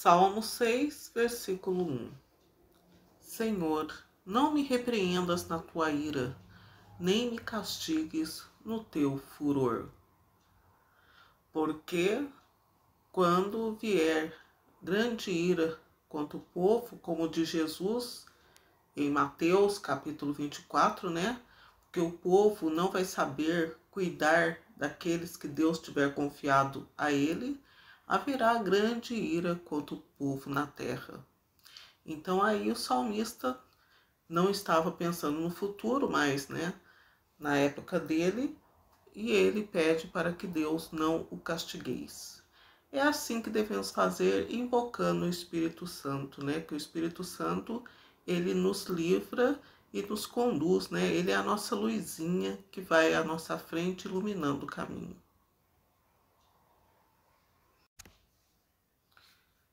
Salmo 6, versículo 1. Senhor, não me repreendas na tua ira, nem me castigues no teu furor. Porque quando vier grande ira contra o povo, como de Jesus, em Mateus capítulo 24, né? Porque o povo não vai saber cuidar daqueles que Deus tiver confiado a ele, haverá grande ira contra o povo na terra. Então aí o salmista não estava pensando no futuro mais, né? Na época dele, e ele pede para que Deus não o castigueis. É assim que devemos fazer, invocando o Espírito Santo, né? Que o Espírito Santo, ele nos livra e nos conduz, né? Ele é a nossa luzinha que vai à nossa frente, iluminando o caminho.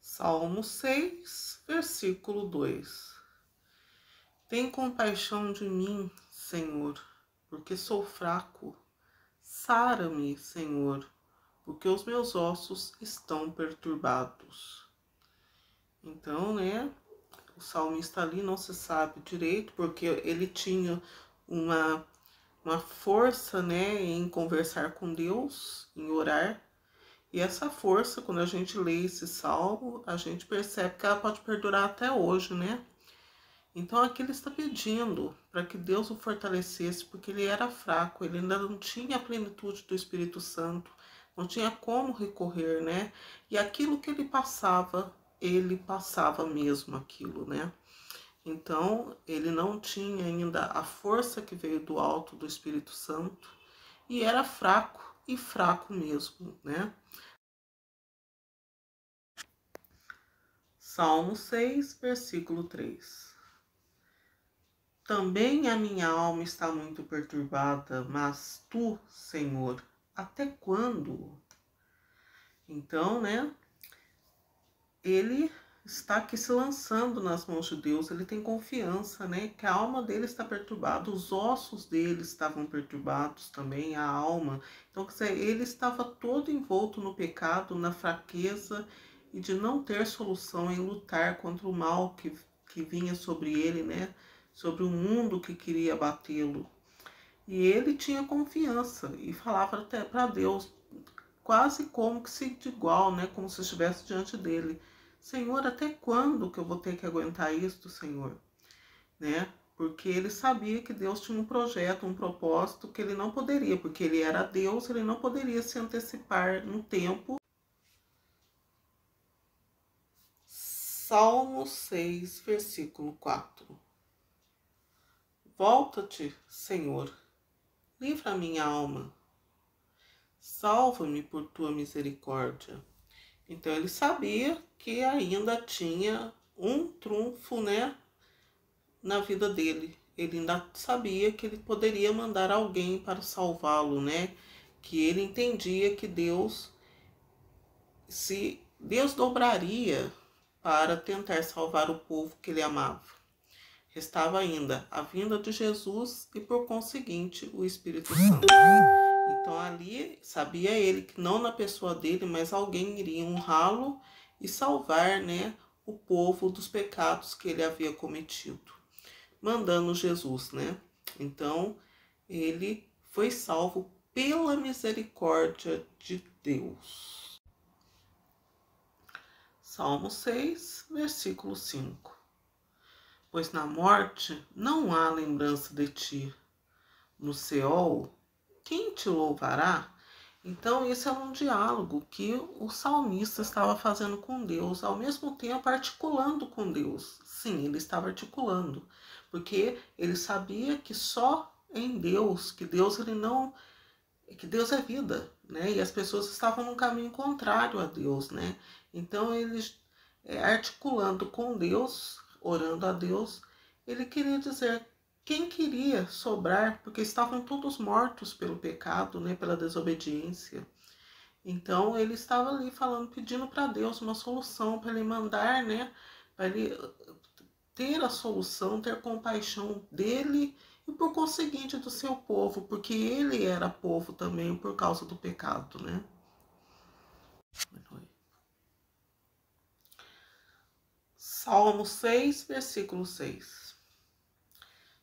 Salmo 6, versículo 2. Tem compaixão de mim, Senhor, porque sou fraco. Sara-me, Senhor, porque os meus ossos estão perturbados. Então, né, o salmista ali não se sabe direito, porque ele tinha uma força, né, em conversar com Deus, em orar. E essa força, quando a gente lê esse salmo, a gente percebe que ela pode perdurar até hoje, né? Então aqui ele está pedindo para que Deus o fortalecesse, porque ele era fraco, ele ainda não tinha a plenitude do Espírito Santo, não tinha como recorrer, né? E aquilo que ele passava mesmo aquilo, né? Então ele não tinha ainda a força que veio do alto do Espírito Santo e era fraco, e fraco mesmo, né? Salmo 6, versículo 3. Também a minha alma está muito perturbada, mas tu, Senhor, até quando? Então, né, ele está aqui se lançando nas mãos de Deus, ele tem confiança, né, que a alma dele está perturbada, os ossos dele estavam perturbados também, a alma. Então, quer dizer, ele estava todo envolto no pecado, na fraqueza e de não ter solução em lutar contra o mal que vinha sobre ele, né, sobre o mundo que queria abatê-lo. E ele tinha confiança e falava até para Deus, quase como que se de igual, né? Como se estivesse diante dele. Senhor, até quando que eu vou ter que aguentar isto, Senhor? Né? Porque ele sabia que Deus tinha um projeto, um propósito que ele não poderia, porque ele era Deus, ele não poderia se antecipar no tempo. Salmo 6, versículo 4. Volta-te, Senhor, livra a minha alma. Salva-me por tua misericórdia. Então ele sabia que ainda tinha um trunfo, né, na vida dele. Ele ainda sabia que ele poderia mandar alguém para salvá-lo, né? Que ele entendia que Deus dobraria para tentar salvar o povo que ele amava. Restava ainda a vinda de Jesus e, por conseguinte, o Espírito Santo. Então ali sabia ele que não na pessoa dele, mas alguém iria honrá-lo e salvar, né, o povo dos pecados que ele havia cometido, mandando Jesus, né? Então ele foi salvo pela misericórdia de Deus. Salmo 6, versículo 5. Pois na morte não há lembrança de ti, no Seol quem te louvará? Então, esse era um diálogo que o salmista estava fazendo com Deus, ao mesmo tempo articulando com Deus. Sim, ele estava articulando, porque ele sabia que só em Deus, que Deus é vida, né? E as pessoas estavam num caminho contrário a Deus, né? Então, ele articulando com Deus, orando a Deus, ele queria dizer quem queria sobrar, porque estavam todos mortos pelo pecado, né, pela desobediência. Então ele estava ali falando, pedindo para Deus uma solução, para ele mandar, né, para ele ter a solução, ter compaixão dele e por conseguinte do seu povo, porque ele era povo também por causa do pecado, né? Salmo 6, versículo 6.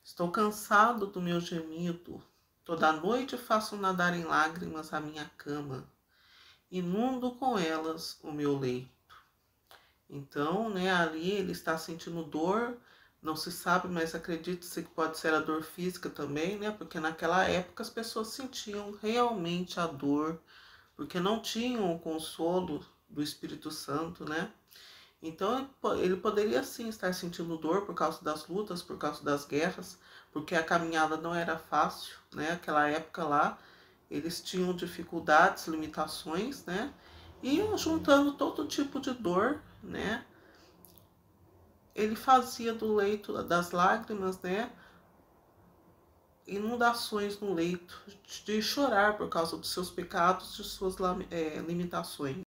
Estou cansado do meu gemido, toda noite faço nadar em lágrimas a minha cama, inundo com elas o meu leito. Então, ali ele está sentindo dor, não se sabe, mas acredita-se que pode ser a dor física também, porque naquela época as pessoas sentiam realmente a dor, porque não tinham o consolo do Espírito Santo, Então ele poderia sim estar sentindo dor por causa das lutas, por causa das guerras, porque a caminhada não era fácil, Aquela época lá, eles tinham dificuldades, limitações, E juntando todo tipo de dor, Ele fazia do leito das lágrimas, Inundações no leito, de chorar por causa dos seus pecados, de suas limitações.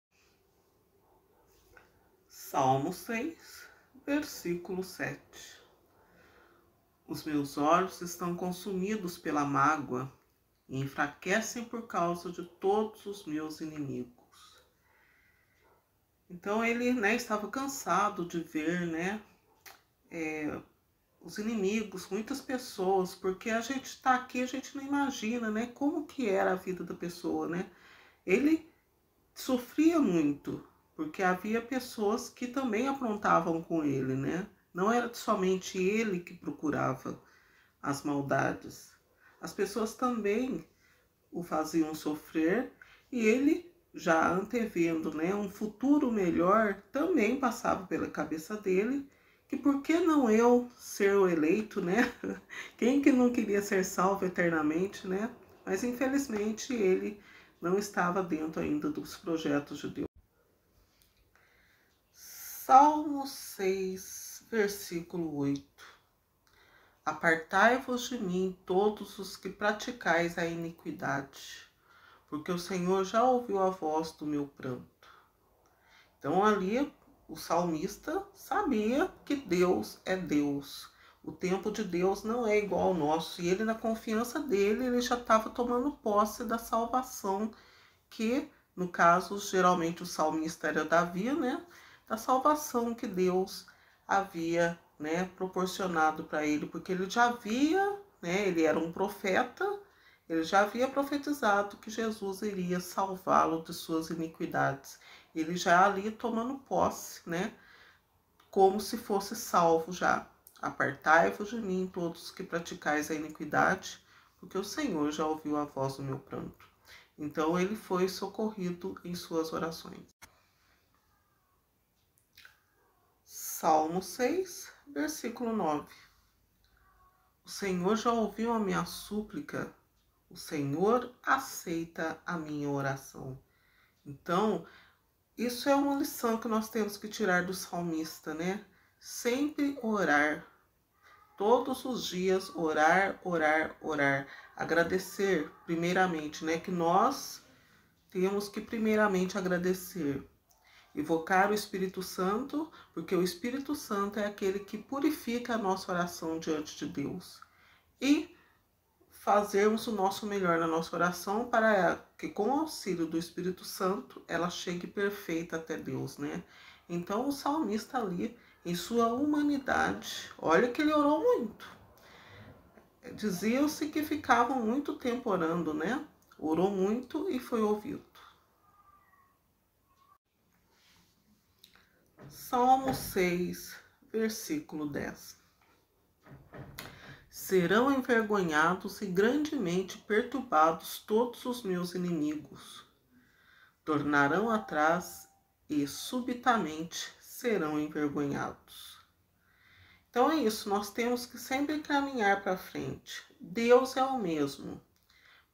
Salmo 6, versículo 7. Os meus olhos estão consumidos pela mágoa e enfraquecem por causa de todos os meus inimigos. Então ele estava cansado de ver os inimigos, muitas pessoas, porque a gente está aqui, a gente não imagina como que era a vida da pessoa. Ele sofria muito, porque havia pessoas que também aprontavam com ele, Não era somente ele que procurava as maldades. As pessoas também o faziam sofrer e ele, já antevendo um futuro melhor, também passava pela cabeça dele que por que não eu ser o eleito, Quem que não queria ser salvo eternamente, Mas infelizmente ele não estava dentro ainda dos projetos de Deus. Salmo 6, versículo 8. Apartai-vos de mim, todos os que praticais a iniquidade, porque o Senhor já ouviu a voz do meu pranto. Então ali o salmista sabia que Deus é Deus. O tempo de Deus não é igual ao nosso. E ele, na confiança dele, ele já estava tomando posse da salvação, que, no caso, geralmente o salmista era Davi, Da salvação que Deus havia, proporcionado para ele, porque ele já havia, ele era um profeta, ele já havia profetizado que Jesus iria salvá-lo de suas iniquidades. Ele já ali tomando posse, como se fosse salvo já. Apartai-vos de mim, todos que praticais a iniquidade, porque o Senhor já ouviu a voz do meu pranto. Então ele foi socorrido em suas orações. Salmo 6, versículo 9. O Senhor já ouviu a minha súplica, o Senhor aceita a minha oração. Então, isso é uma lição que nós temos que tirar do salmista, Sempre orar. Todos os dias orar, orar, orar. Agradecer, primeiramente, Que nós temos que primeiramente agradecer. Invocar o Espírito Santo, porque o Espírito Santo é aquele que purifica a nossa oração diante de Deus. E fazermos o nosso melhor na nossa oração para que, com o auxílio do Espírito Santo, ela chegue perfeita até Deus, Então, o salmista ali, em sua humanidade, olha que ele orou muito. Dizia-se que ficavam muito tempo orando, Orou muito e foi ouvido. Salmo 6, versículo 10. Serão envergonhados e grandemente perturbados todos os meus inimigos. Tornarão atrás e subitamente serão envergonhados. Então é isso, nós temos que sempre caminhar para frente. Deus é o mesmo,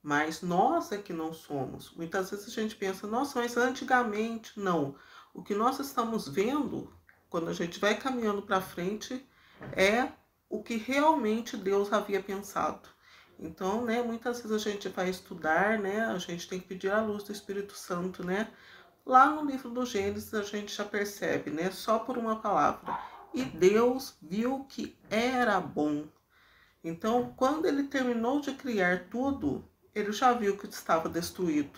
mas nós é que não somos. Muitas vezes a gente pensa, nossa, mas antigamente, não. O que nós estamos vendo, quando a gente vai caminhando para frente, é o que realmente Deus havia pensado. Então, muitas vezes a gente vai estudar, a gente tem que pedir a luz do Espírito Santo, Lá no livro do Gênesis a gente já percebe, só por uma palavra. E Deus viu que era bom. Então, quando ele terminou de criar tudo, ele já viu que estava destruído.